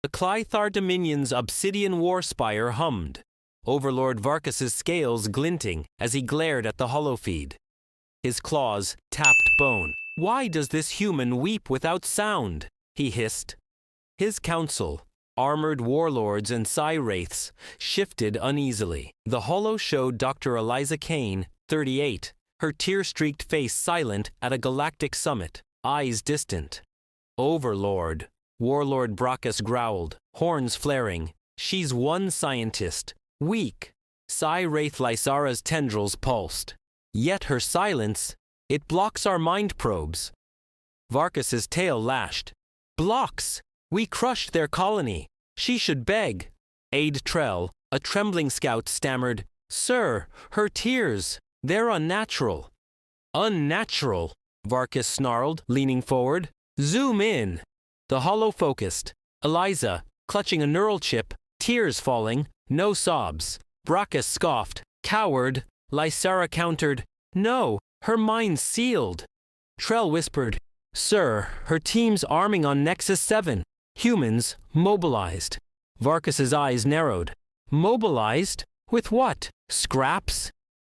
The Clythar Dominion's obsidian war spire hummed, Overlord Varkus's scales glinting as he glared at the holofeed. His claws tapped bone. "Why does this human weep without sound?" he hissed. His council, armored warlords and Psi-wraiths, shifted uneasily. The holo showed Dr. Eliza Kane, 38, her tear-streaked face silent at a galactic summit, eyes distant. "Overlord," Warlord Bracchus growled, horns flaring. "She's one scientist. Weak." Psi-wraith Lysara's tendrils pulsed. "Yet her silence, it blocks our mind probes." Varkus's tail lashed. "Blocks! We crushed their colony. She should beg." Aide Trell, a trembling scout, stammered, "Sir, her tears, they're unnatural." "Unnatural?" Varkus snarled, leaning forward. "Zoom in." The holo focused. Eliza, clutching a neural chip, tears falling, no sobs. Bracchus scoffed. "Coward." Lysara countered, "No, her mind's sealed." Trell whispered, "Sir, her team's arming on Nexus 7. Humans, mobilized." Varkus's eyes narrowed. "Mobilized? With what? Scraps?"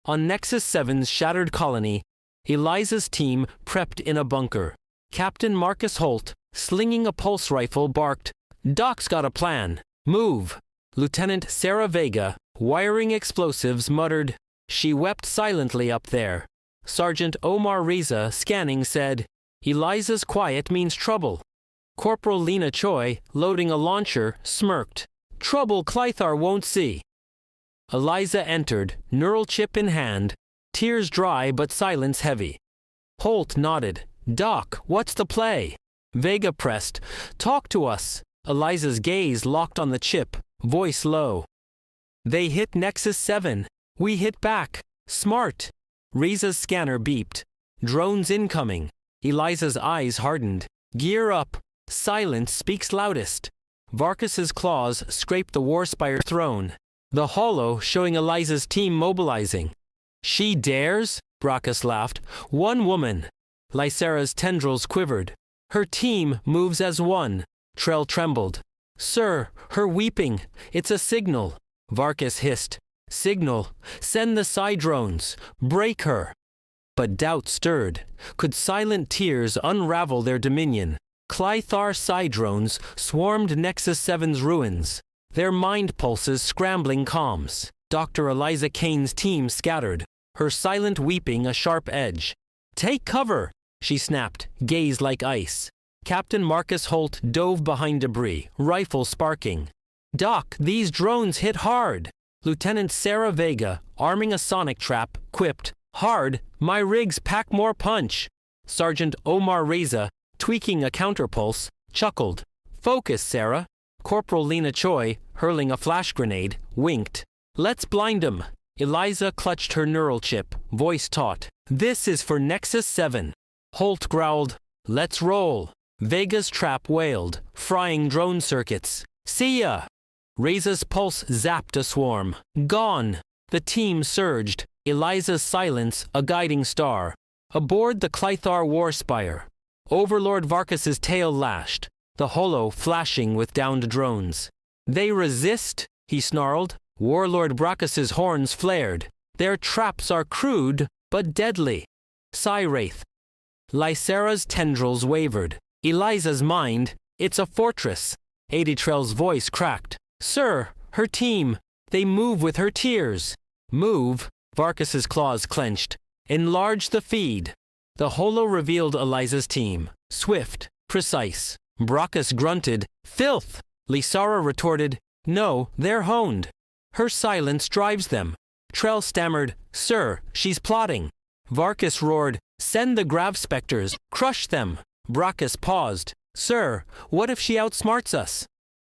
On Nexus 7's shattered colony, Eliza's team prepped in a bunker. Captain Marcus Holt, slinging a pulse rifle, barked, "Doc's got a plan. Move." Lieutenant Sarah Vega, wiring explosives, muttered, "She wept silently up there." Sergeant Omar Reza, scanning, said, "Eliza's quiet means trouble." Corporal Lena Choi, loading a launcher, smirked, "Trouble Clythar won't see." Eliza entered, neural chip in hand, tears dry but silence heavy. Holt nodded. "Doc, what's the play?" Vega pressed, "Talk to us." Eliza's gaze locked on the chip, voice low. "They hit Nexus 7. We hit back. Smart." Reza's scanner beeped. "Drones incoming." Eliza's eyes hardened. "Gear up. Silence speaks loudest." Varkus's claws scraped the Warspire throne. The holo showing Eliza's team mobilizing. "She dares?" Bracchus laughed. "One woman." Lysara's tendrils quivered. "Her team moves as one." Trell trembled. "Sir, her weeping. It's a signal." Varkus hissed. "Signal. Send the Psi drones. Break her." But doubt stirred. Could silent tears unravel their dominion? Clythar Psi drones swarmed Nexus 7's ruins, their mind pulses scrambling comms. Dr. Eliza Kane's team scattered, her silent weeping a sharp edge. "Take cover," she snapped, gaze like ice. Captain Marcus Holt dove behind debris, rifle sparking. "Doc, these drones hit hard." Lieutenant Sarah Vega, arming a sonic trap, quipped, "Hard, my rigs pack more punch." Sergeant Omar Reza, tweaking a counterpulse, chuckled. "Focus, Sarah." Corporal Lena Choi, hurling a flash grenade, winked. "Let's blind 'em." Eliza clutched her neural chip, voice taut. "This is for Nexus 7. Holt growled, "Let's roll." Vega's trap wailed, frying drone circuits. "See ya!" Reza's pulse zapped a swarm. "Gone." The team surged, Eliza's silence a guiding star. Aboard the Clythar Warspire, Overlord Varkus's tail lashed, the holo flashing with downed drones. "They resist," he snarled. Warlord Bracchus's horns flared. "Their traps are crude, but deadly." Psi-wraith. Lysara's tendrils wavered. Eliza's mind, it's a fortress. Aditrell's voice cracked. "Sir, her team, they move with her tears." "Move," Varkus's claws clenched. "Enlarge the feed." The holo revealed Eliza's team, swift, precise. Bracchus grunted, "Filth!" Lysara retorted, "No, they're honed." Her silence drives them. Trell stammered, "Sir, she's plotting." Varkus roared, "Send the Grav Spectres, crush them." Bracchus paused. "Sir, what if she outsmarts us?"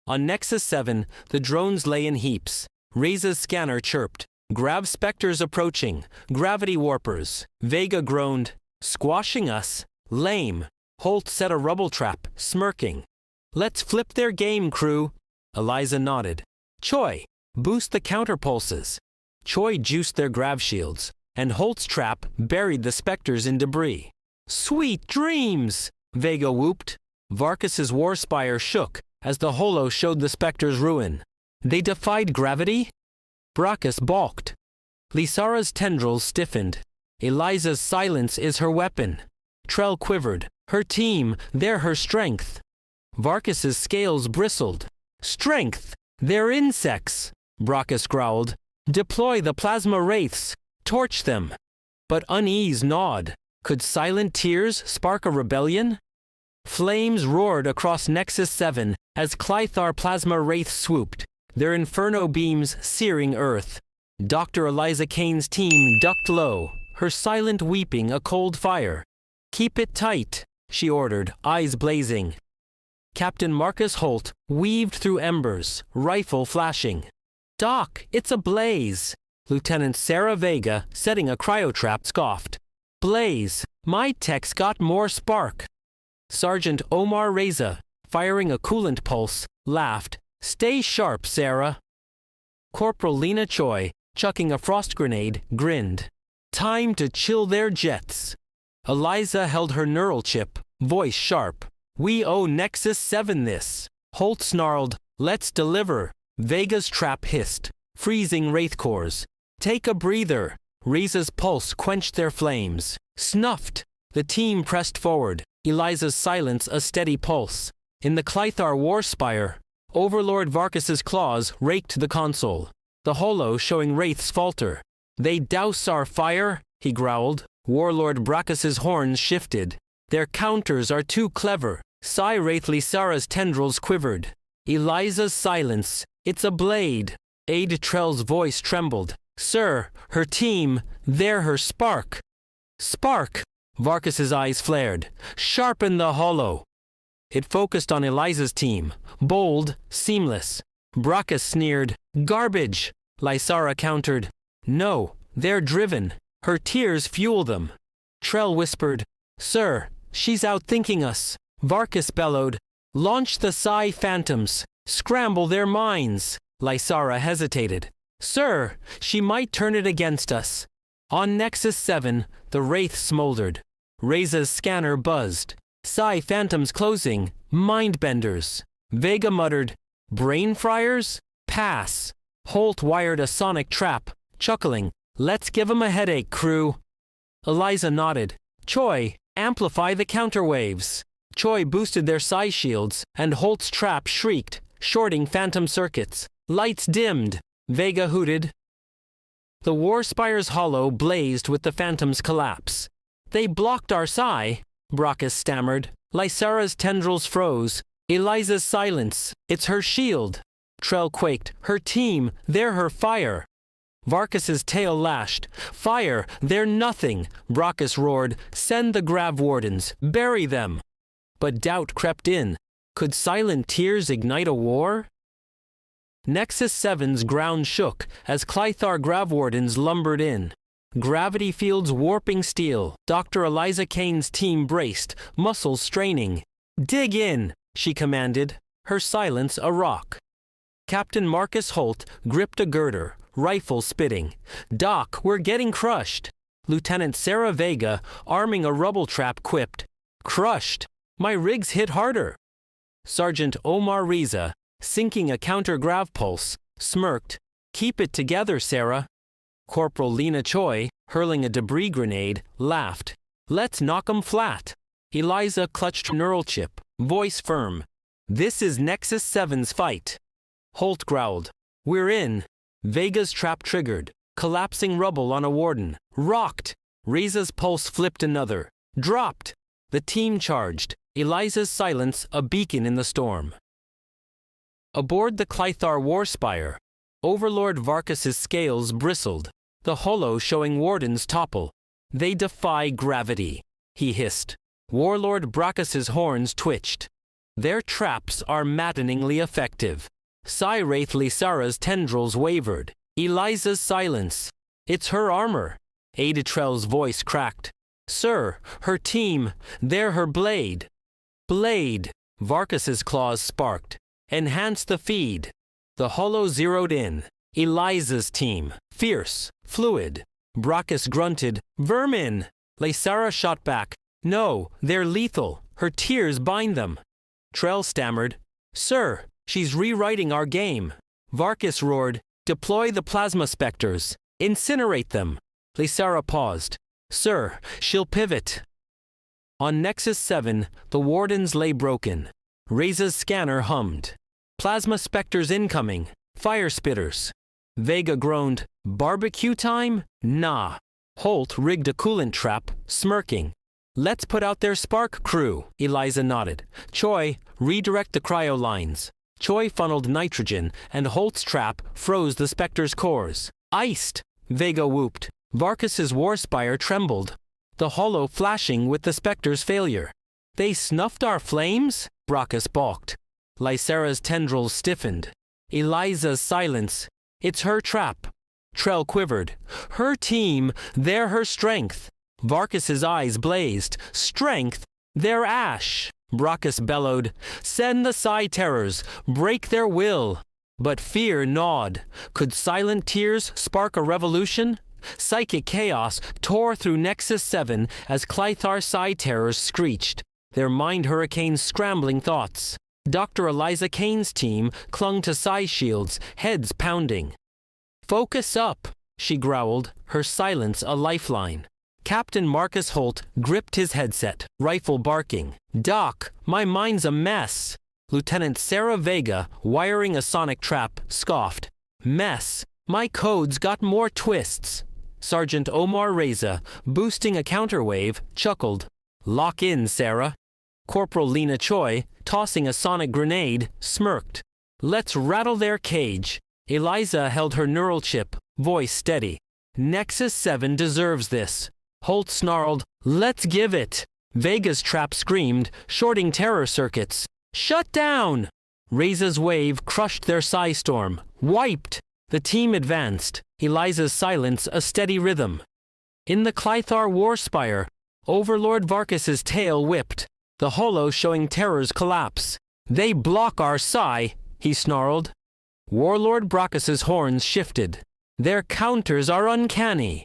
On Nexus 7, the drones lay in heaps. Reza's scanner chirped. "Grav Spectres approaching. Gravity warpers." Vega groaned, "Squashing us? Lame." Holt set a rubble trap, smirking. "Let's flip their game, crew." Eliza nodded. "Choi, boost the counterpulses." Choi juiced their grav shields, and Holt's trap buried the specters in debris. "Sweet dreams!" Vega whooped. Varkus's Warspire shook, as the holo showed the specter's ruin. They defied gravity? Brachus balked. Lysara's tendrils stiffened. Eliza's silence is her weapon. Trell quivered. Her team, they're her strength. Varkus's scales bristled. Strength! They're insects! Brachus growled. Deploy the plasma wraiths. Torch them. But unease gnawed. Could silent tears spark a rebellion? Flames roared across Nexus 7 as Clythar plasma wraiths swooped, their inferno beams searing Earth. Dr. Eliza Kane's team ducked low, her silent weeping a cold fire. Keep it tight, she ordered, eyes blazing. Captain Marcus Holt weaved through embers, rifle flashing. Doc, it's a blaze. Lieutenant Sarah Vega, setting a cryotrap, scoffed. Blaze, my tech's got more spark. Sergeant Omar Reza, firing a coolant pulse, laughed. Stay sharp, Sarah. Corporal Lena Choi, chucking a frost grenade, grinned. Time to chill their jets. Eliza held her neural chip, voice sharp. We owe Nexus 7 this. Holt snarled, let's deliver. Vega's trap hissed, freezing wraith cores. Take a breather. Reza's pulse quenched their flames. Snuffed. The team pressed forward, Eliza's silence a steady pulse. In the Clythar Warspire, Overlord Varkus's claws raked the console, the holo showing wraiths falter. They douse our fire, he growled. Warlord Brachus's horns shifted. Their counters are too clever. Psi-Wraith Lysara's tendrils quivered. Eliza's silence, it's a blade. Aide Trell's voice trembled. Sir, her team, they're her spark. Spark! Varkus's eyes flared. Sharpen the holo. It focused on Eliza's team. Bold, seamless. Brachus sneered. Garbage! Lysara countered. No, they're driven. Her tears fuel them. Trell whispered. Sir, she's outthinking us. Varkus bellowed. Launch the Psi Phantoms. Scramble their minds. Lysara hesitated. Sir, she might turn it against us. On Nexus 7, the wraith smoldered. Reza's scanner buzzed. Psi Phantoms closing. Mindbenders. Vega muttered. Brain fryers? Pass. Holt wired a sonic trap, chuckling. Let's give 'em a headache, crew. Eliza nodded. Choi, amplify the counterwaves. Choi boosted their psi shields, and Holt's trap shrieked, shorting phantom circuits. Lights dimmed. Vega hooted. The Warspire's holo blazed with the phantom's collapse. They blocked our psi, Brachus stammered. Lysara's tendrils froze. Eliza's silence, it's her shield. Trell quaked. Her team, they're her fire. Varkus's tail lashed. Fire, they're nothing, Brachus roared. Send the Grav Wardens, bury them. But doubt crept in. Could silent tears ignite a war? Nexus 7's ground shook as Clythar Grav Wardens lumbered in. Gravity fields warping steel. Dr. Eliza Kane's team braced, muscles straining. Dig in, she commanded, her silence a rock. Captain Marcus Holt gripped a girder, rifle spitting. Doc, we're getting crushed. Lieutenant Sarah Vega, arming a rubble trap, quipped. Crushed. My rigs hit harder. Sergeant Omar Reza, sinking a counter-grav pulse, smirked. Keep it together, Sarah. Corporal Lena Choi, hurling a debris grenade, laughed. Let's knock 'em flat. Eliza clutched her neural chip, voice firm. This is Nexus 7's fight. Holt growled. We're in. Vega's trap triggered, collapsing rubble on a warden. Rocked. Reza's pulse flipped another. Dropped. The team charged. Eliza's silence a beacon in the storm. Aboard the Clythar Warspire, Overlord Varkus's scales bristled, the holo showing wardens topple. They defy gravity, he hissed. Warlord Brachus's horns twitched. Their traps are maddeningly effective. Psi-Wraith Lysara's tendrils wavered. Eliza's silence. It's her armor. Aide Trell's voice cracked. Sir, her team, they're her blade. Blade. Varkus's claws sparked. Enhance the feed. The holo zeroed in. Eliza's team. Fierce. Fluid. Brachus grunted. Vermin. Lysara shot back. No, they're lethal. Her tears bind them. Trell stammered. Sir, she's rewriting our game. Varkas roared, deploy the plasma specters. Incinerate them. Lysara paused. Sir, she'll pivot. On Nexus 7, the wardens lay broken. Reza's scanner hummed. Plasma specters incoming. Fire spitters. Vega groaned, barbecue time? Nah. Holt rigged a coolant trap, smirking. Let's put out their spark crew, Eliza nodded. Choi, redirect the cryo lines. Choi funneled nitrogen, and Holt's trap froze the Spectre's cores. Iced, Vega whooped. Varkas's Warspire trembled, the hollow flashing with the Spectre's failure. They snuffed our flames? Brackus balked. Lysara's tendrils stiffened. Eliza's silence. It's her trap. Trell quivered. Her team, they're her strength. Varkas's eyes blazed. Strength? They're ash. Brackus bellowed. Send the Psi Terrors. Break their will. But fear gnawed. Could silent tears spark a revolution? Psychic chaos tore through Nexus 7 as Clythar Psi Terrors screeched, their mind hurricanes scrambling thoughts. Dr. Eliza Kane's team clung to Psi shields, heads pounding. Focus up, she growled, her silence a lifeline. Captain Marcus Holt gripped his headset, rifle barking. Doc, my mind's a mess. Lieutenant Sarah Vega, wiring a sonic trap, scoffed. Mess? My code's got more twists. Sergeant Omar Reza, boosting a counterwave, chuckled. Lock in, Sarah. Corporal Lena Choi, tossing a sonic grenade, smirked. Let's rattle their cage. Eliza held her neural chip, voice steady. Nexus 7 deserves this. Holt snarled, let's give it. Vega's trap screamed, shorting terror circuits. Shut down! Reza's wave crushed their Psi storm. Wiped! The team advanced, Eliza's silence a steady rhythm. In the Clythar Warspire, Overlord Varkas's tail whipped, the hollow showing terror's collapse. They block our Psi, he snarled. Warlord Brackus's horns shifted. Their counters are uncanny.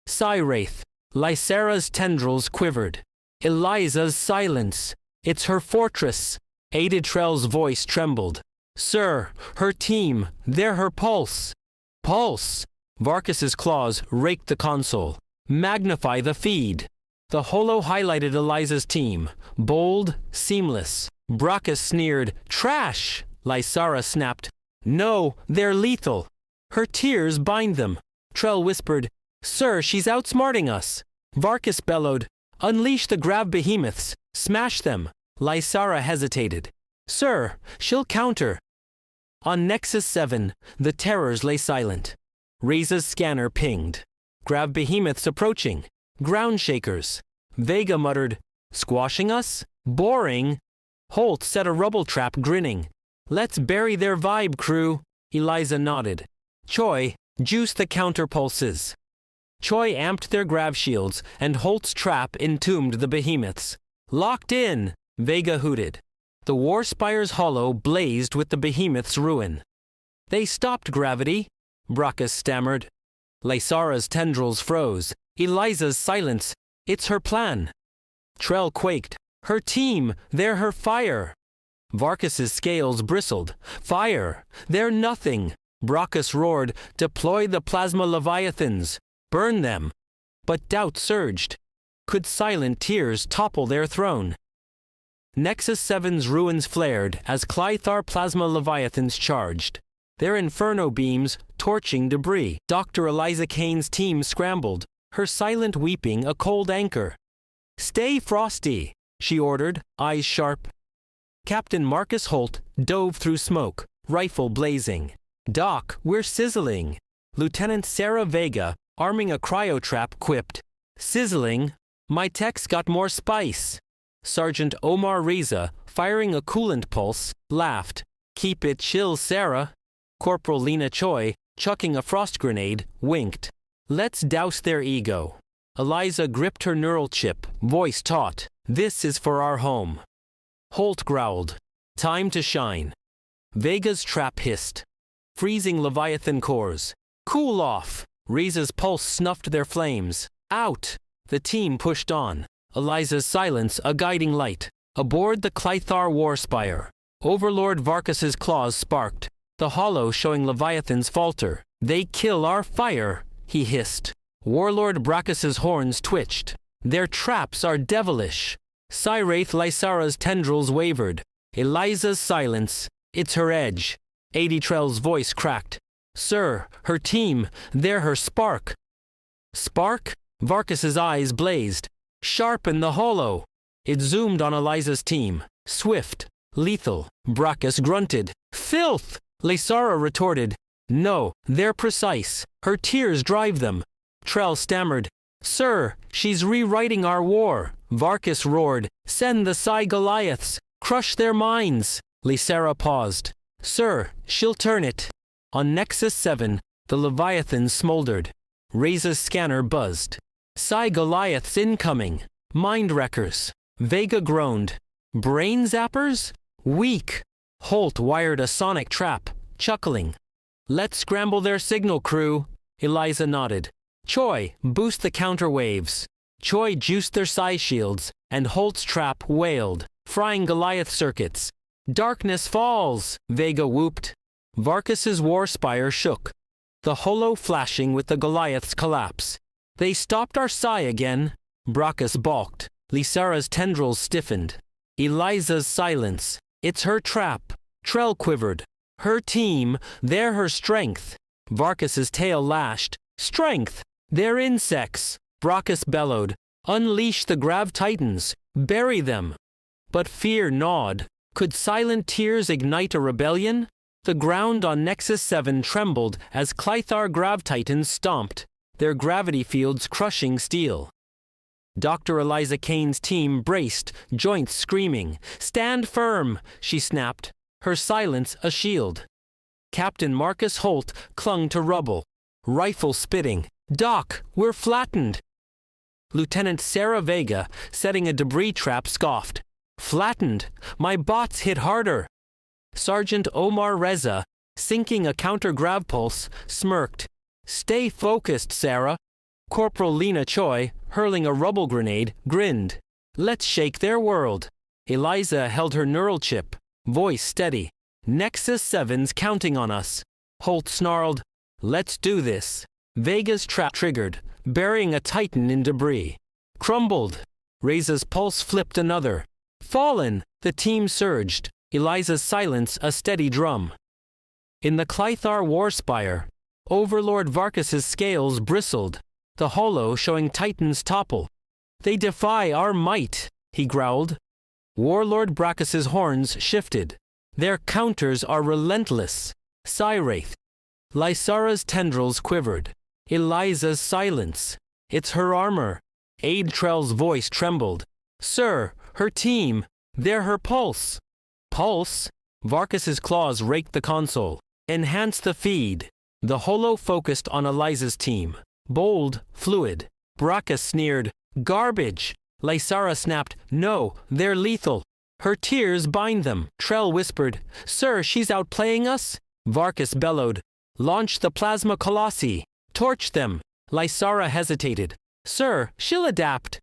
Psi Wraith, Lysara's tendrils quivered. Eliza's silence. It's her fortress. Aditrell's voice trembled. Sir, her team, they're her pulse. Pulse! Varkas's claws raked the console. Magnify the feed. The holo highlighted Eliza's team. Bold, seamless. Brackus sneered, trash! Lysara snapped, no, they're lethal. Her tears bind them. Trell whispered, Sir, she's outsmarting us. Varkas bellowed, unleash the grav behemoths, smash them. Lysara hesitated. Sir, she'll counter. On Nexus 7, the terrors lay silent. Reza's scanner pinged. Grav behemoths approaching. Ground shakers. Vega muttered, squashing us? Boring. Holt set a rubble trap, grinning. Let's bury their vibe, crew. Eliza nodded. Choi, juice the counter pulses. Choi amped their grav shields, and Holt's trap entombed the behemoths. Locked in, Vega hooted. The Warspire's hollow blazed with the behemoth's ruin. They stopped gravity, Brackus stammered. Lysara's tendrils froze. Eliza's silence. It's her plan. Trell quaked. Her team, they're her fire. Varkas's scales bristled. Fire, they're nothing. Brackus roared, deploy the plasma leviathans. Burn them. But doubt surged. Could silent tears topple their throne? Nexus 7's ruins flared as Clythar plasma leviathans charged. Their inferno beams torching debris. Dr. Eliza Kane's team scrambled, her silent weeping a cold anchor. Stay frosty, she ordered, eyes sharp. Captain Marcus Holt dove through smoke, rifle blazing. Doc, we're sizzling. Lieutenant Sarah Vega, arming a cryo trap, quipped. Sizzling? My tech's got more spice. Sergeant Omar Reza, firing a coolant pulse, laughed. Keep it chill, Sarah. Corporal Lena Choi, chucking a frost grenade, winked. Let's douse their ego. Eliza gripped her neural chip, voice taut. This is for our home. Holt growled. Time to shine. Vega's trap hissed. Freezing Leviathan cores. Cool off. Reza's pulse snuffed their flames. Out. The team pushed on. Eliza's silence a guiding light. Aboard the Clythar Warspire, Overlord Varkus's claws sparked, the hollow showing Leviathan's falter. They kill our fire, he hissed. Warlord Brachus's horns twitched. Their traps are devilish. Scyrath Lysara's tendrils wavered. Eliza's silence, it's her edge. Adietrell's voice cracked. Sir, her team, they're her spark. Spark? Varkus's eyes blazed. Sharpen the hollow. It zoomed on Eliza's team. Swift, lethal. Brachus grunted. Filth! Lysara retorted. No, they're precise. Her tears drive them. Trell stammered. Sir, she's rewriting our war. Varkus roared. Send the Goliaths. Crush their minds. Lysara paused. Sir, she'll turn it. On Nexus 7, the Leviathan smoldered. Raiza's scanner buzzed. Goliaths incoming. Mind wreckers. Vega groaned. Brain zappers? Weak. Holt wired a sonic trap, chuckling. Let's scramble their signal, crew. Eliza nodded. Choi, boost the counterwaves. Choi juiced their psi shields, and Holt's trap wailed, frying Goliath circuits. Darkness falls, Vega whooped. Varkus's war spire shook, the hollow flashing with the Goliath's collapse. They stopped our psi again. Brachus balked. Lysara's tendrils stiffened. Eliza's silence. It's her trap. Trell quivered. Her team, they're her strength. Varkus's tail lashed. Strength! They're insects. Brachus bellowed. Unleash the Grav Titans. Bury them. But fear gnawed. Could silent tears ignite a rebellion? The ground on Nexus 7 trembled as Clythar Grav Titans stomped, their gravity fields crushing steel. Dr. Eliza Kane's team braced, joints screaming. Stand firm, she snapped, her silence a shield. Captain Marcus Holt clung to rubble, rifle spitting. Doc, we're flattened. Lieutenant Sarah Vega, setting a debris trap, scoffed. Flattened? My bots hit harder. Sergeant Omar Reza, sinking a counter-grav pulse, smirked. Stay focused, Sarah. Corporal Lena Choi, hurling a rubble grenade, grinned. Let's shake their world. Eliza held her neural chip, voice steady. Nexus 7's counting on us. Holt snarled. Let's do this. Vega's trap triggered, burying a Titan in debris. Crumbled. Reza's pulse flipped another. Fallen, the team surged. Eliza's silence a steady drum. In the Clythar Warspire, Overlord Varkus's scales bristled, the hollow showing Titans topple. They defy our might, he growled. Warlord Brachus's horns shifted. Their counters are relentless. Scyrath. Lysara's tendrils quivered. Eliza's silence. It's her armor. Adietrell's voice trembled. Sir, her team, they're her pulse. Pulse? Varkus's claws raked the console. Enhance the feed. The hollow focused on Eliza's team. Bold, fluid. Brachus sneered. Garbage. Lysara snapped. No, they're lethal. Her tears bind them. Trell whispered. Sir, she's outplaying us? Varkus bellowed. Launch the plasma colossi. Torch them. Lysara hesitated. Sir, she'll adapt.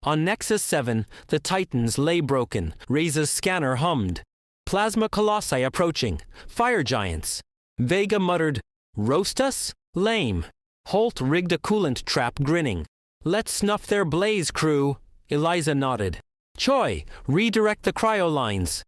On Nexus 7, the Titans lay broken. Reza's scanner hummed. Plasma colossi approaching. Fire giants. Vega muttered, Roast us? Lame. Holt rigged a coolant trap, grinning. Let's snuff their blaze, crew. Eliza nodded. Choi, redirect the cryolines.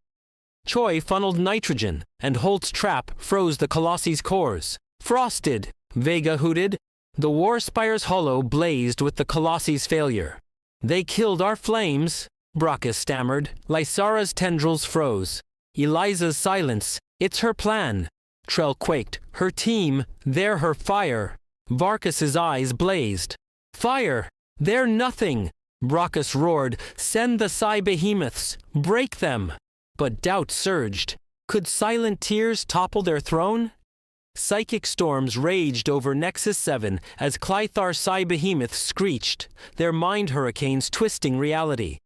Choi funneled nitrogen, and Holt's trap froze the Colossi's cores. Frosted, Vega hooted. The Warspire's hollow blazed with the Colossi's failure. They killed our flames, Brachus stammered. Lysara's tendrils froze. Eliza's silence, it's her plan. Trell quaked. Her team, they're her fire. Varkus's eyes blazed. Fire! They're nothing! Brachus roared. Send the Psi behemoths! Break them! But doubt surged. Could silent tears topple their throne? Psychic storms raged over Nexus 7 as Clythar Psi behemoths screeched, their mind hurricanes twisting reality.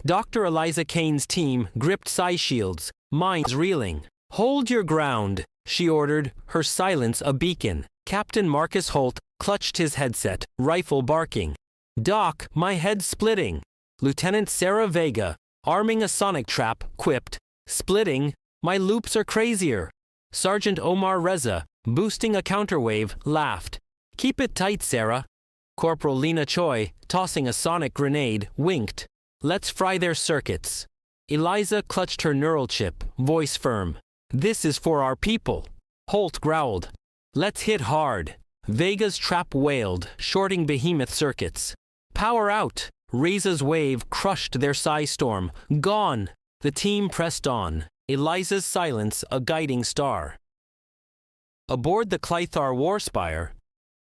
Dr. Eliza Kane's team gripped Psi shields, minds reeling. Hold your ground, she ordered, her silence a beacon. Captain Marcus Holt clutched his headset, rifle barking. Doc, my head's splitting. Lieutenant Sarah Vega, arming a sonic trap, quipped. Splitting, my loops are crazier. Sergeant Omar Reza, boosting a counterwave, laughed. Keep it tight, Sarah. Corporal Lena Choi, tossing a sonic grenade, winked. Let's fry their circuits. Eliza clutched her neural chip, voice firm. This is for our people. Holt growled. Let's hit hard. Vega's trap wailed, shorting behemoth circuits. Power out. Reza's wave crushed their Psy-storm. Gone. The team pressed on. Eliza's silence a guiding star. Aboard the Clythar Warspire,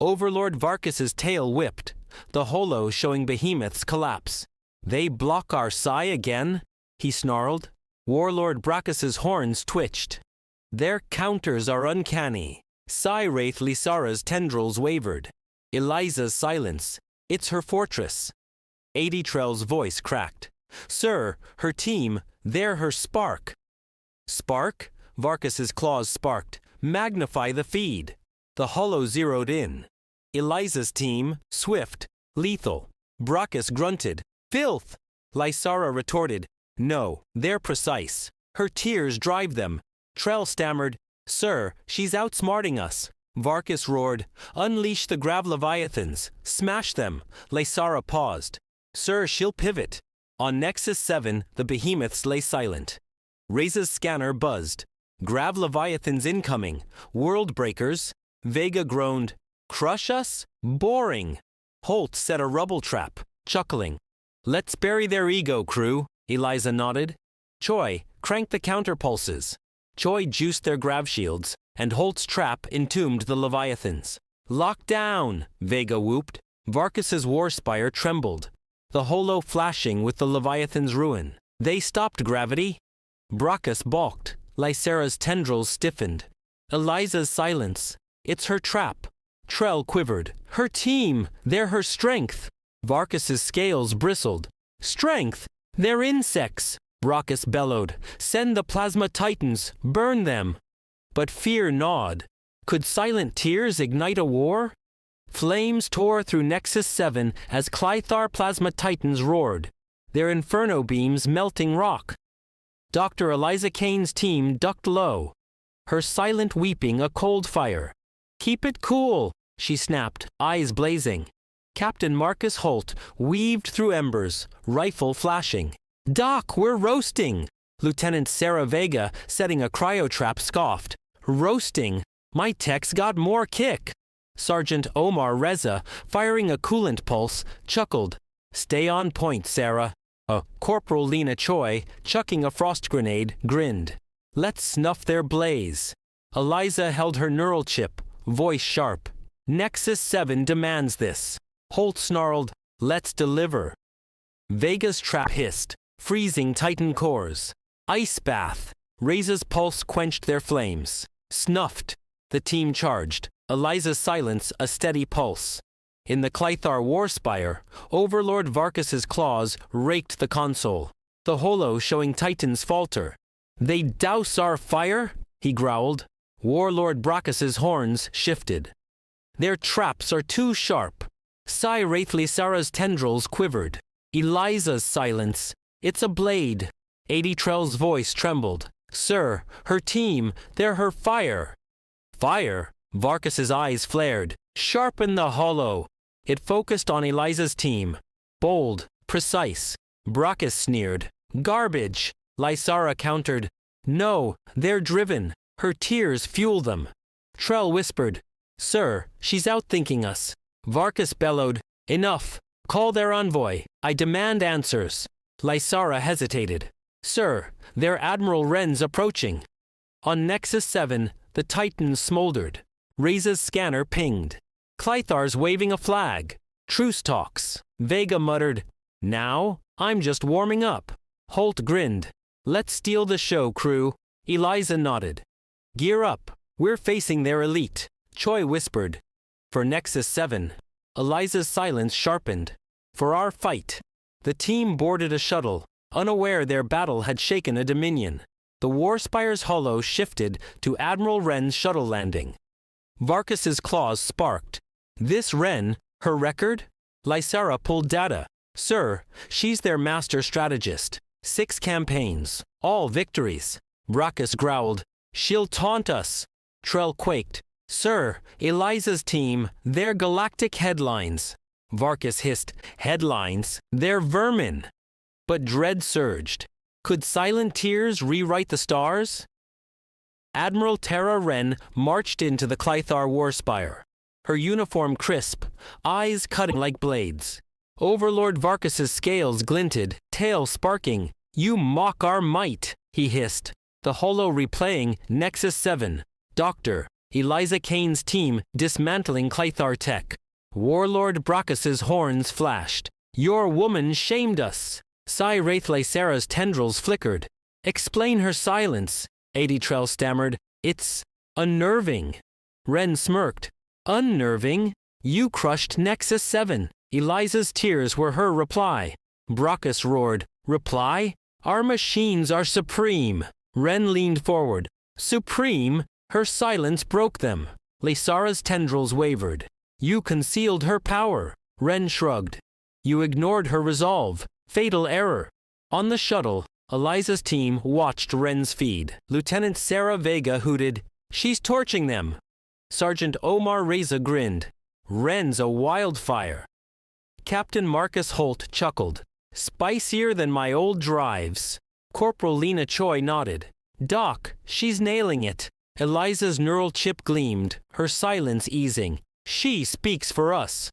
Overlord Varkus's tail whipped, the holo showing behemoths collapse. They block our Psy again? He snarled. Warlord Brachus's horns twitched. Their counters are uncanny. Psy-Wraith Lysara's tendrils wavered. Eliza's silence. It's her fortress. Aditrell's voice cracked. Sir, her team, they're her spark. Spark? Varkus's claws sparked. Magnify the feed. The holo zeroed in. Eliza's team, swift, lethal. Brachus grunted. Filth! Lysara retorted. No, they're precise. Her tears drive them. Trell stammered. Sir, she's outsmarting us. Varkus roared. Unleash the Grav Leviathans. Smash them. Lysara paused. Sir, she'll pivot. On Nexus 7, the behemoths lay silent. Reza's scanner buzzed. Grav Leviathans incoming. World breakers. Vega groaned. Crush us? Boring. Holt set a rubble trap, chuckling. Let's bury their ego, crew. Eliza nodded. Choi, crank the counterpulses. Choi juiced their grav shields, and Holt's trap entombed the Leviathans. Lock down, Vega whooped. Varkus's Warspire trembled. The holo flashing with the Leviathan's ruin. They stopped gravity. Brachus balked. Lysara's tendrils stiffened. Eliza's silence. It's her trap. Trell quivered. Her team. They're her strength. Varkus's scales bristled. Strength? They're insects. Brachus bellowed. Send the plasma titans. Burn them. But fear gnawed. Could silent tears ignite a war? Flames tore through Nexus 7 as Clythar plasma titans roared, their inferno beams melting rock. Dr. Eliza Kane's team ducked low, her silent weeping a cold fire. Keep it cool, she snapped, eyes blazing. Captain Marcus Holt weaved through embers, rifle flashing. Doc, we're roasting! Lieutenant Sarah Vega, setting a cryotrap, scoffed. Roasting? My tech's got more kick! Sergeant Omar Reza, firing a coolant pulse, chuckled. Stay on point, Sarah. Corporal Lena Choi, chucking a frost grenade, grinned. Let's snuff their blaze. Eliza held her neural chip, voice sharp. Nexus 7 demands this. Holt snarled, let's deliver. Vega's trap hissed, freezing Titan cores. Ice bath. Reza's pulse quenched their flames. Snuffed. The team charged. Eliza's silence a steady pulse. In the Clythar Warspire, Overlord Varkus's claws raked the console, the holo showing Titans falter. They douse our fire? He growled. Warlord Brachus's horns shifted. Their traps are too sharp. Psy-Wraith Lysara's tendrils quivered. Eliza's silence. It's a blade. Aditrell's voice trembled. Sir, her team, they're her fire. Fire? Varkus's eyes flared. Sharpen the holo. It focused on Eliza's team. Bold, precise. Brachus sneered. Garbage. Lysara countered. No, they're driven. Her tears fuel them. Trell whispered. Sir, she's outthinking us. Varkus bellowed. Enough. Call their envoy. I demand answers. Lysara hesitated. Sir, they're Admiral Wren's approaching. On Nexus 7, the Titans smoldered. Reza's scanner pinged. Clythar's waving a flag. Truce talks. Vega muttered. Now? I'm just warming up. Holt grinned. Let's steal the show, crew. Eliza nodded. Gear up. We're facing their elite. Choi whispered. For Nexus 7. Eliza's silence sharpened. For our fight. The team boarded a shuttle, unaware their battle had shaken a Dominion. The Warspire's holo shifted to Admiral Wren's shuttle landing. Varkus's claws sparked. This Wren, her record? Lysara pulled data. Sir, she's their master strategist. 6 campaigns, All victories. Brachus growled. She'll taunt us. Trell quaked. Sir, Eliza's team, they're galactic headlines. Varkas hissed. Headlines? They're vermin. But dread surged. Could silent tears rewrite the stars? Admiral Tara Wren marched into the Clythar Warspire. Her uniform crisp, eyes cutting like blades. Overlord Varkas's scales glinted, tail sparking. You mock our might, he hissed. The holo replaying Nexus 7. Doctor, Eliza Kane's team dismantling Clythar tech. Warlord Brachus's horns flashed. Your woman shamed us. Psi-Wraith Lysera's tendrils flickered. Explain her silence, Trell stammered. It's unnerving. Wren smirked. Unnerving? You crushed Nexus 7. Eliza's tears were her reply. Brachus roared. Reply? Our machines are supreme. Wren leaned forward. Supreme? Her silence broke them. Lysera's tendrils wavered. You concealed her power. Wren shrugged. You ignored her resolve. Fatal error. On the shuttle, Eliza's team watched Wren's feed. Lieutenant Sarah Vega hooted. She's torching them. Sergeant Omar Reza grinned. Wren's a wildfire. Captain Marcus Holt chuckled. Spicier than my old drives. Corporal Lena Choi nodded. Doc, she's nailing it. Eliza's neural chip gleamed, her silence easing. She speaks for us.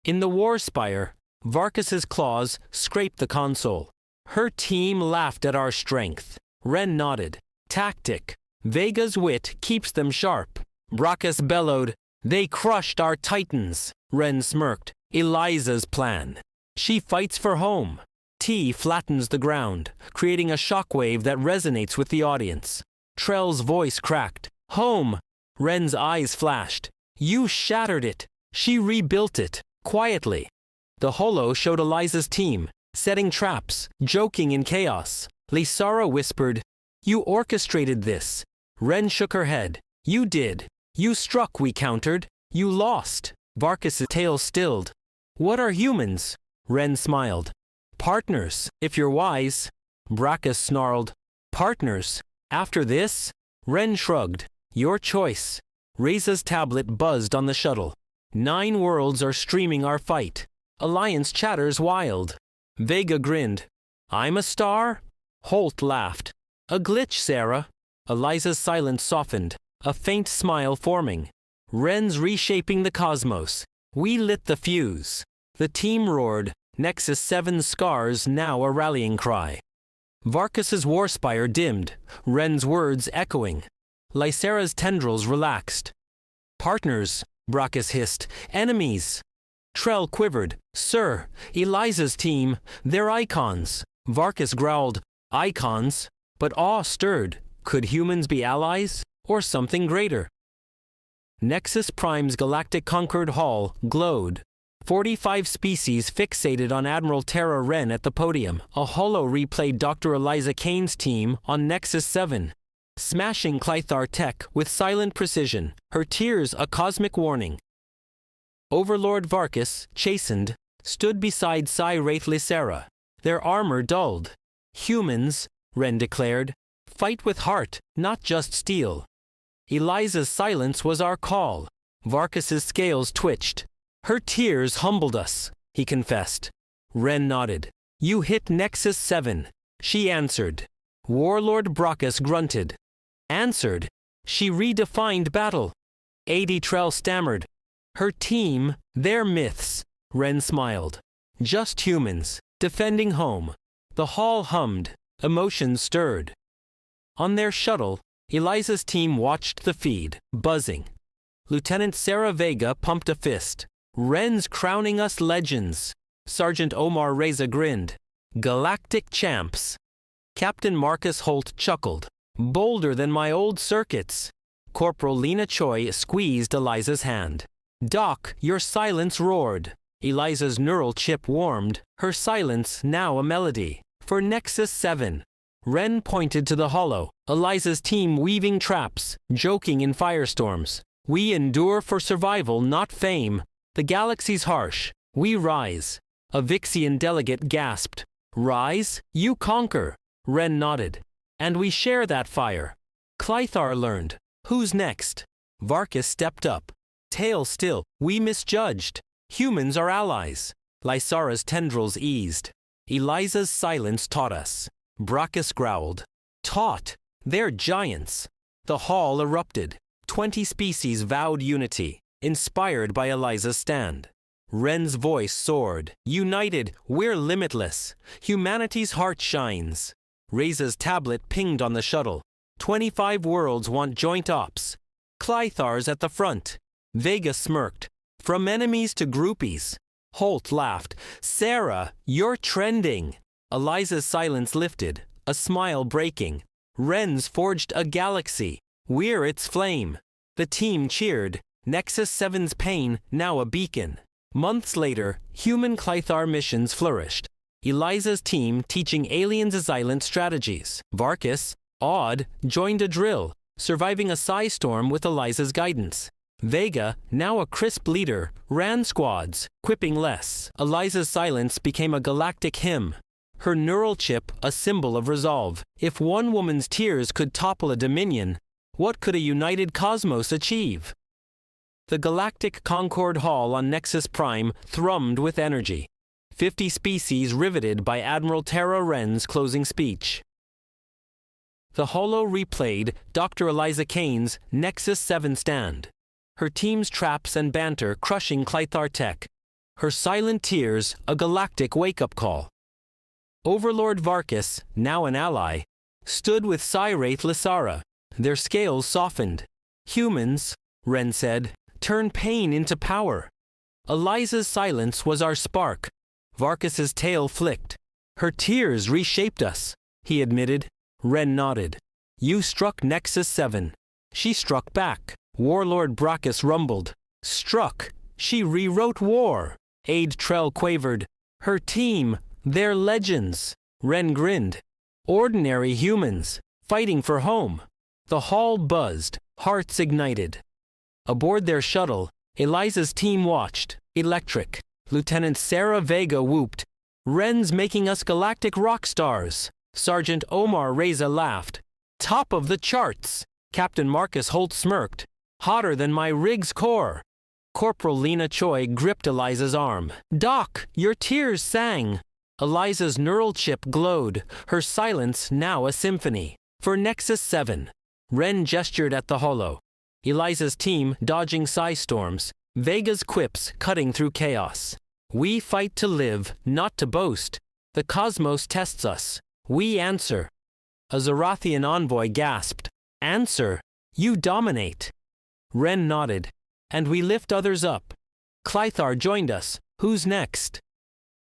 In the Warspire, Varkas's claws scraped the console. Her team laughed at our strength. Wren nodded. Tactic. Vega's wit keeps them sharp. Brachus bellowed. They crushed our titans. Wren smirked. Eliza's plan. She fights for home. T flattens the ground, creating a shockwave that resonates with the audience. Trell's voice cracked. Home. Wren's eyes flashed. You shattered it. She rebuilt it. Quietly. The holo showed Eliza's team, setting traps, joking in chaos. Lysera whispered, You orchestrated this. Wren shook her head. You did. You struck, we countered. You lost. Varkas's tail stilled. What are humans? Wren smiled. Partners, if you're wise. Brachus snarled. Partners? After this? Wren shrugged. Your choice. Reza's tablet buzzed on the shuttle. 9 worlds are streaming our fight. Alliance chatters wild. Vega grinned. I'm a star? Holt laughed. A glitch, Sarah. Eliza's silence softened, a faint smile forming. Wren's reshaping the cosmos. We lit the fuse. The team roared, Nexus 7 scars now a rallying cry. Varkas's Warspire dimmed, Wren's words echoing. Lysera's tendrils relaxed. Partners, Brachus hissed. Enemies. Trell quivered. Sir, Eliza's team, they're icons. Varkas growled. Icons? But awe stirred. Could humans be allies? Or something greater? Nexus Prime's Galactic Concord Hall glowed. 45 species fixated on Admiral Tara Wren at the podium. A holo replayed Dr. Eliza Kane's team on Nexus 7. Smashing Clythar tech with silent precision, her tears a cosmic warning. Overlord Varkas, chastened, stood beside Psi-Wraith Lysera, their armor dulled. Humans, Wren declared, fight with heart, not just steel. Eliza's silence was our call. Varkas's scales twitched. Her tears humbled us, he confessed. Wren nodded. You hit Nexus 7. She answered. Warlord Brachus grunted. Answered. She redefined battle. Trell stammered. Her team, their myths. Wren smiled. Just humans, defending home. The hall hummed, emotions stirred. On their shuttle, Eliza's team watched the feed, buzzing. Lieutenant Sarah Vega pumped a fist. Wren's crowning us legends. Sergeant Omar Reza grinned. Galactic champs. Captain Marcus Holt chuckled. Bolder than my old circuits. Corporal Lena Choi squeezed Eliza's hand. Doc, your silence roared. Eliza's neural chip warmed, her silence now a melody. For Nexus 7. Wren pointed to the holo, Eliza's team weaving traps, joking in firestorms. We endure for survival, not fame. The galaxy's harsh. We rise. A Vixian delegate gasped. Rise? You conquer. Ren nodded. And we share that fire. Clythar learned. Who's next? Varkas stepped up. Tail still, we misjudged. Humans are allies. Lysara's tendrils eased. Eliza's silence taught us. Brachus growled. Taught? They're giants. The hall erupted. 20 species vowed unity, inspired by Eliza's stand. Ren's voice soared. United, we're limitless. Humanity's heart shines. Reza's tablet pinged on the shuttle. 25 worlds want joint ops. Clythar's at the front. Vega smirked. From enemies to groupies. Holt laughed. Sarah, you're trending. Eliza's silence lifted, a smile breaking. Ren's forged a galaxy. We're its flame. The team cheered. Nexus 7's pain, now a beacon. Months later, human Clythar missions flourished. Eliza's team teaching aliens Xylent strategies. Varkas, awed, joined a drill, surviving a psi-storm with Eliza's guidance. Vega, now a crisp leader, ran squads, quipping less. Eliza's silence became a galactic hymn. Her neural chip, a symbol of resolve. If one woman's tears could topple a dominion, what could a united cosmos achieve? The Galactic Concord Hall on Nexus Prime thrummed with energy. 50 species riveted by Admiral Tara Ren's closing speech. The holo replayed Dr. Eliza Kane's Nexus 7 stand. Her team's traps and banter crushing Clythar tech. Her silent tears, a galactic wake-up call. Overlord Varkas, now an ally, stood with Psi-Wraith Lysara. Their scales softened. Humans, Ren said, turn pain into power. Eliza's silence was our spark. Varkas's tail flicked. Her tears reshaped us, he admitted. Ren nodded. You struck Nexus 7. She struck back. Warlord Brachus rumbled. Struck. She rewrote war. Aide Trell quavered. Her team, they're legends. Ren grinned. Ordinary humans, fighting for home. The hall buzzed, hearts ignited. Aboard their shuttle, Eliza's team watched. Electric. Lieutenant Sarah Vega whooped. Ren's making us galactic rock stars. Sergeant Omar Reza laughed. Top of the charts. Captain Marcus Holt smirked. Hotter than my rig's core. Corporal Lena Choi gripped Eliza's arm. Doc, your tears sang. Eliza's neural chip glowed, her silence now a symphony. For Nexus 7. Ren gestured at the holo. Eliza's team dodging psi-storms. Vega's quips cutting through chaos. We fight to live, not to boast. The cosmos tests us. We answer. A Zorathian envoy gasped. Answer. You dominate. Ren nodded. And we lift others up. Clythar joined us. Who's next?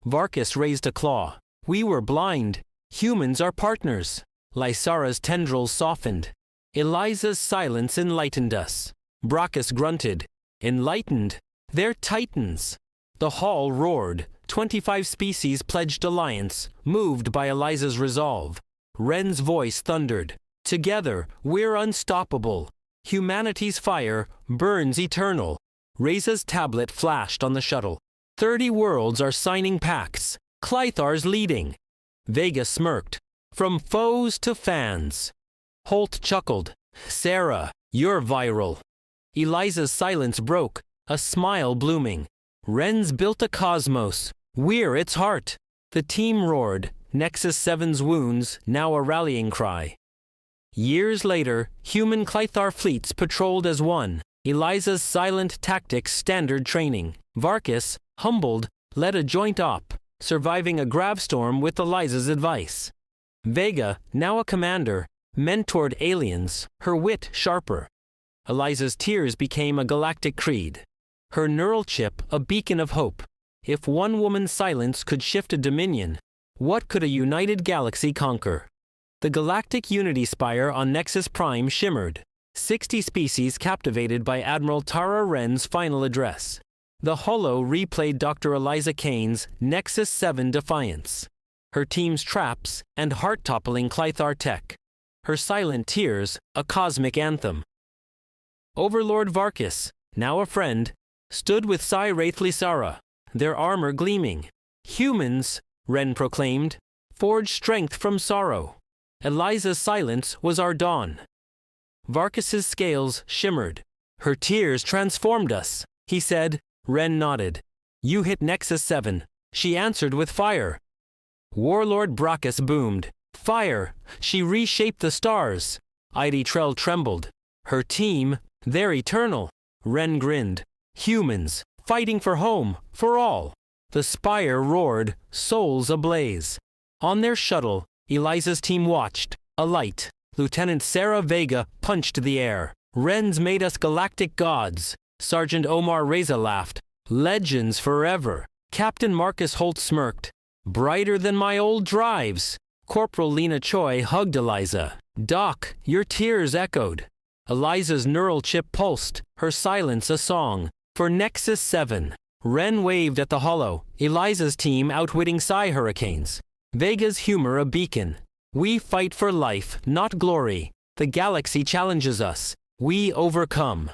Varkas raised a claw. We were blind. Humans are partners. Lysara's tendrils softened. Eliza's silence enlightened us. Brachus grunted. Enlightened? They're titans. The hall roared. 25 species pledged alliance, moved by Eliza's resolve. Ren's voice thundered. Together, we're unstoppable. Humanity's fire burns eternal. Reza's tablet flashed on the shuttle. 30 worlds are signing pacts. Clythar's leading. Vega smirked. From foes to fans. Holt chuckled. Sarah, you're viral. Eliza's silence broke, a smile blooming. Ren's built a cosmos. We're its heart. The team roared. Nexus 7's wounds, now a rallying cry. Years later, human Clythar fleets patrolled as one. Eliza's silent tactics standard training. Varkas, humbled, led a joint op, surviving a gravstorm with Eliza's advice. Vega, now a commander, mentored aliens, her wit sharper. Eliza's tears became a galactic creed. Her neural chip, a beacon of hope. If one woman's silence could shift a dominion, what could a united galaxy conquer? The galactic unity spire on Nexus Prime shimmered. 60 species captivated by Admiral Tara Ren's final address. The holo replayed Dr. Eliza Kane's Nexus 7 defiance. Her team's traps and heart-toppling Clythar tech. Her silent tears, a cosmic anthem. Overlord Varkas, now a friend, stood with Psi-Wraith Lysara, their armor gleaming. Humans, Ren proclaimed, forge strength from sorrow. Eliza's silence was our dawn. Varkus's scales shimmered. Her tears transformed us, he said. Ren nodded. You hit Nexus 7, she answered with fire. Warlord Brachus boomed. Fire! She reshaped the stars. Id Trell trembled. Her team, they're eternal. Ren grinned. Humans, fighting for home, for all. The spire roared, souls ablaze. On their shuttle, Eliza's team watched, alight. Lieutenant Sarah Vega punched the air. Ren's made us galactic gods. Sergeant Omar Reza laughed. Legends forever. Captain Marcus Holt smirked. Brighter than my old drives. Corporal Lena Choi hugged Eliza. Doc, your tears echoed. Eliza's neural chip pulsed, her silence a song. For Nexus 7. Ren waved at the hollow, Eliza's team outwitting Psi hurricanes. Vega's humor a beacon. We fight for life, not glory. The galaxy challenges us. We overcome.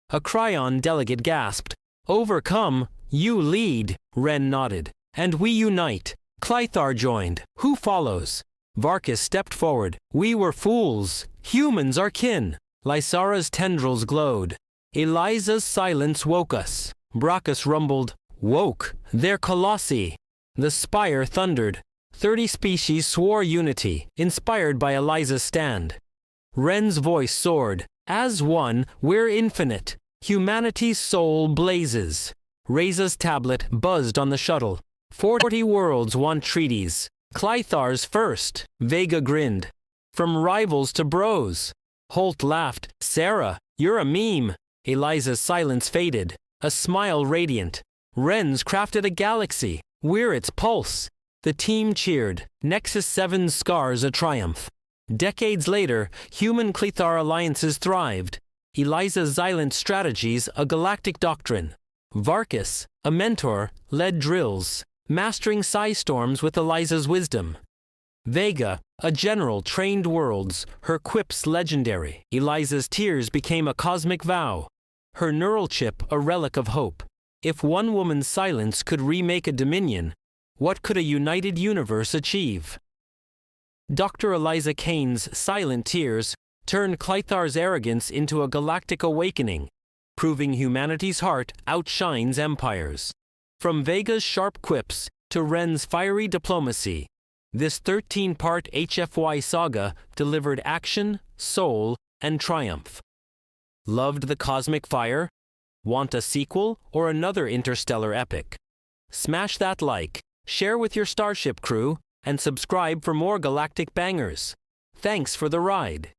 A Cryon delegate gasped. Overcome? You lead, Ren nodded. And we unite. Clythar joined. Who follows? Varkus stepped forward. We were fools. Humans are kin. Lysara's tendrils glowed. Eliza's silence woke us. Brachus rumbled. Woke. They're colossi. The spire thundered. 30 species swore unity, inspired by Eliza's stand. Ren's voice soared. As one, we're infinite. Humanity's soul blazes. Reza's tablet buzzed on the shuttle. 40 worlds want treaties. Clythar's first. Vega grinned. From rivals to bros. Holt laughed. Sarah, you're a meme. Eliza's silence faded. A smile radiant. Ren's crafted a galaxy. We're its pulse. The team cheered. Nexus 7's scars a triumph. Decades later, human-Clythar alliances thrived. Eliza's Xylent strategies a galactic doctrine. Varkus, a mentor, led drills, mastering psi storms with Eliza's wisdom. Vega, a general trained worlds, her quips legendary. Eliza's tears became a cosmic vow. Her neural chip a relic of hope. If one woman's silence could remake a dominion, what could a united universe achieve? Dr. Eliza Kane's silent tears turned Clythar's arrogance into a galactic awakening, proving humanity's heart outshines empires. From Vega's sharp quips to Ren's fiery diplomacy, this 13-part HFY saga delivered action, soul, and triumph. Loved the cosmic fire? Want a sequel or another interstellar epic? Smash that like, share with your Starship crew, and subscribe for more galactic bangers. Thanks for the ride.